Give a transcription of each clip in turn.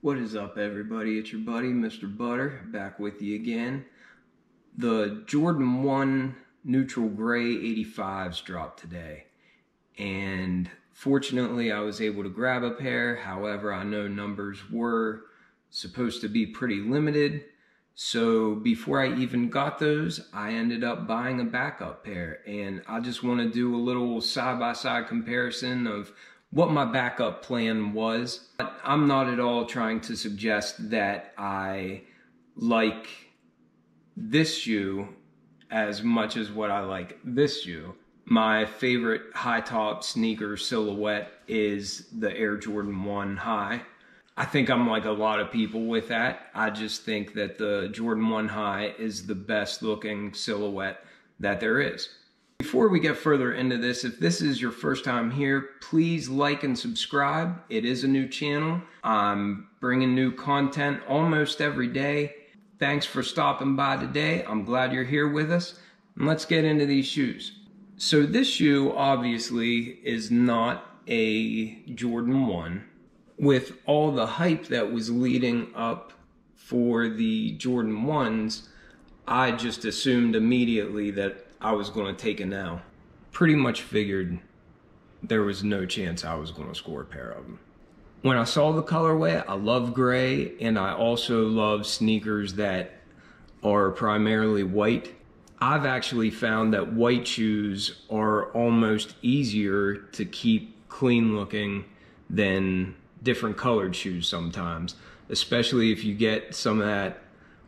What is up, everybody? It's your buddy, Mr. Butter, back with you again. The Jordan 1 Neutral Gray 85s dropped today, and fortunately I was able to grab a pair. However, I know numbers were supposed to be pretty limited, so before I even got those, I ended up buying a backup pair, and I just want to do a little side-by-side comparison of what my backup plan was. I'm not at all trying to suggest that I like this shoe as much as what I like this shoe. My favorite high top sneaker silhouette is the Air Jordan 1 High. I think I'm like a lot of people with that. I just think that the Jordan 1 High is the best looking silhouette that there is. Before we get further into this, if this is your first time here, please like and subscribe. It is a new channel. I'm bringing new content almost every day. Thanks for stopping by today. I'm glad you're here with us. And let's get into these shoes. So this shoe obviously is not a Jordan 1. With all the hype that was leading up for the Jordan 1s, I just assumed immediately that I was going to take an L. Pretty much figured there was no chance I was going to score a pair of them. When I saw the colorway, I love gray, and I also love sneakers that are primarily white. I've actually found that white shoes are almost easier to keep clean looking than different colored shoes sometimes, especially if you get some of that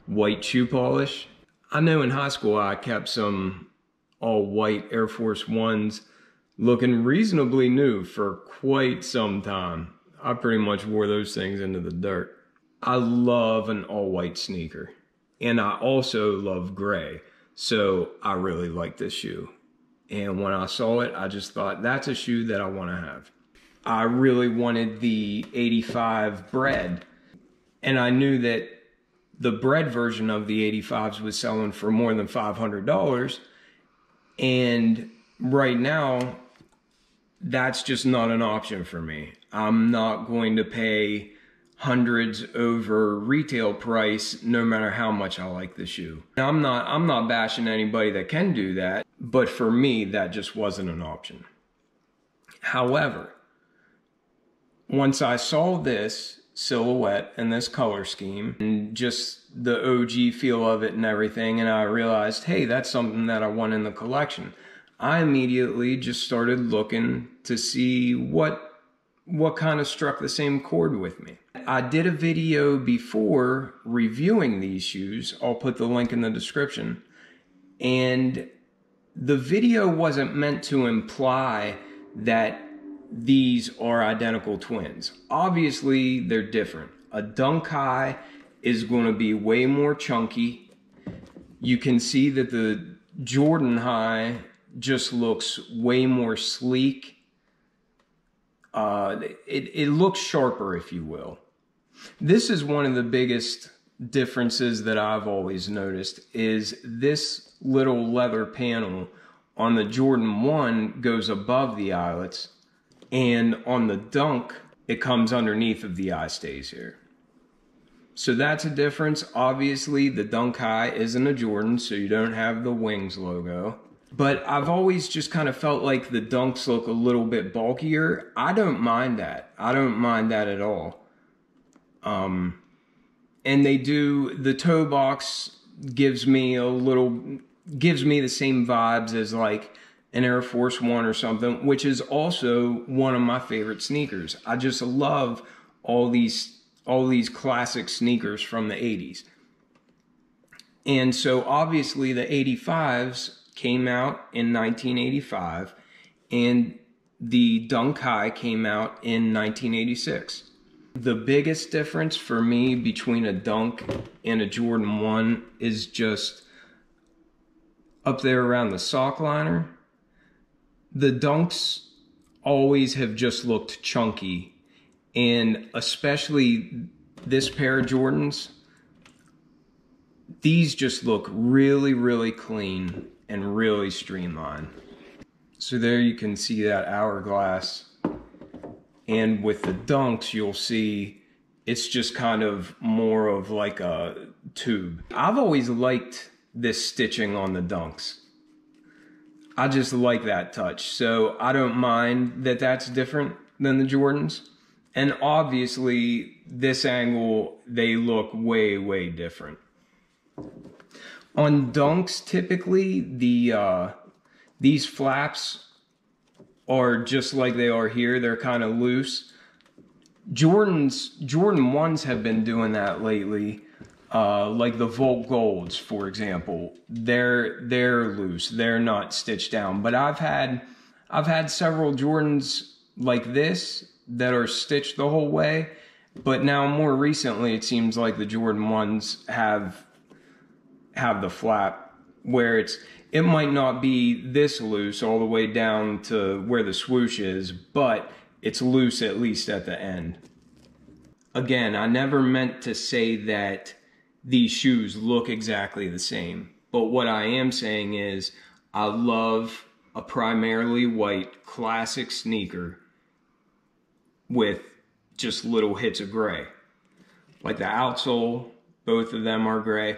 white shoe polish. I know in high school I kept some all white Air Force Ones looking reasonably new for quite some time. I pretty much wore those things into the dirt. I love an all white sneaker, and I also love gray, so I really like this shoe. And when I saw it, I just thought that's a shoe that I want to have. I really wanted the 85 bread, and I knew that the bread version of the 85s was selling for more than $500. And right now, that's just not an option for me. I'm not going to pay hundreds over retail price no matter how much I like the shoe. Now, I'm not bashing anybody that can do that, but for me, that just wasn't an option. However, once I saw this silhouette and this color scheme and just the OG feel of it and everything, and I realized, hey, that's something that I want in the collection, I immediately just started looking to see what kind of struck the same chord with me. I did a video before reviewing these shoes. I'll put the link in the description. And the video wasn't meant to imply that these are identical twins. Obviously, they're different. A Dunk High is going to be way more chunky. You can see that the Jordan High just looks way more sleek. It looks sharper, if you will. This is one of the biggest differences that I've always noticed, is this little leather panel on the Jordan 1 goes above the eyelets, and on the Dunk, it comes underneath of the eye stays here. So that's a difference. Obviously, the Dunk High isn't a Jordan, so you don't have the Wings logo. But I've always just kind of felt like the Dunks look a little bit bulkier. I don't mind that. I don't mind that at all. And they do, the toe box gives me the same vibes as like an Air Force One or something, which is also one of my favorite sneakers. I just love all these classic sneakers from the 80s. And so obviously the 85s came out in 1985, and the Dunk High came out in 1986. The biggest difference for me between a Dunk and a Jordan 1 is just up there around the sock liner. The Dunks always have just looked chunky, and especially this pair of Jordans, these just look really, really clean and really streamlined. So there you can see that hourglass. And with the Dunks, you'll see it's just kind of more of like a tube. I've always liked this stitching on the Dunks. I just like that touch, so I don't mind that that's different than the Jordans. And obviously, this angle, they look way, way different. On Dunks, typically, these flaps are just like they are here. They're kind of loose. Jordan 1s have been doing that lately. Like the Volt Golds, for example, they're loose. They're not stitched down. But I've had several Jordans like this that are stitched the whole way. But now more recently, it seems like the Jordan 1s have the flap where it might not be this loose all the way down to where the swoosh is, but it's loose at least at the end. Again, I never meant to say that these shoes look exactly the same, but what I am saying is I love a primarily white classic sneaker with just little hits of gray. Like the outsole, both of them are gray.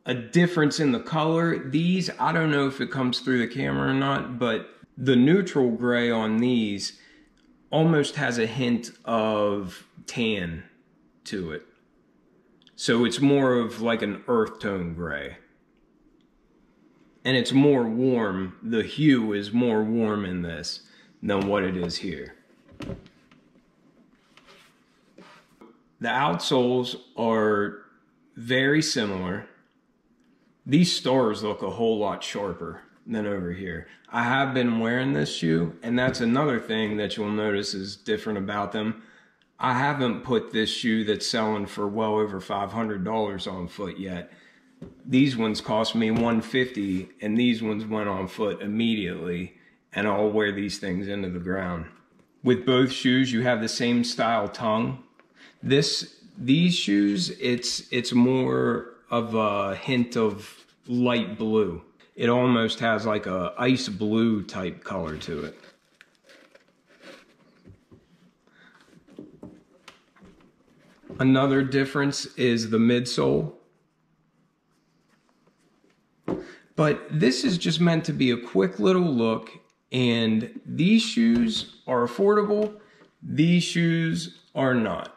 A difference in the color, these, I don't know if it comes through the camera or not, but the neutral gray on these almost has a hint of tan to it. So it's more of like an earth tone gray. And it's more warm. The hue is more warm in this than what it is here. The outsoles are very similar. These stars look a whole lot sharper than over here. I have been wearing this shoe, and that's another thing that you'll notice is different about them. I haven't put this shoe that's selling for well over $500 on foot yet. These ones cost me $150, and these ones went on foot immediately, and I'll wear these things into the ground. With both shoes, you have the same style tongue. These shoes, it's more of a hint of light blue. It almost has like a ice blue type color to it. Another difference is the midsole. But this is just meant to be a quick little look, and these shoes are affordable. These shoes are not.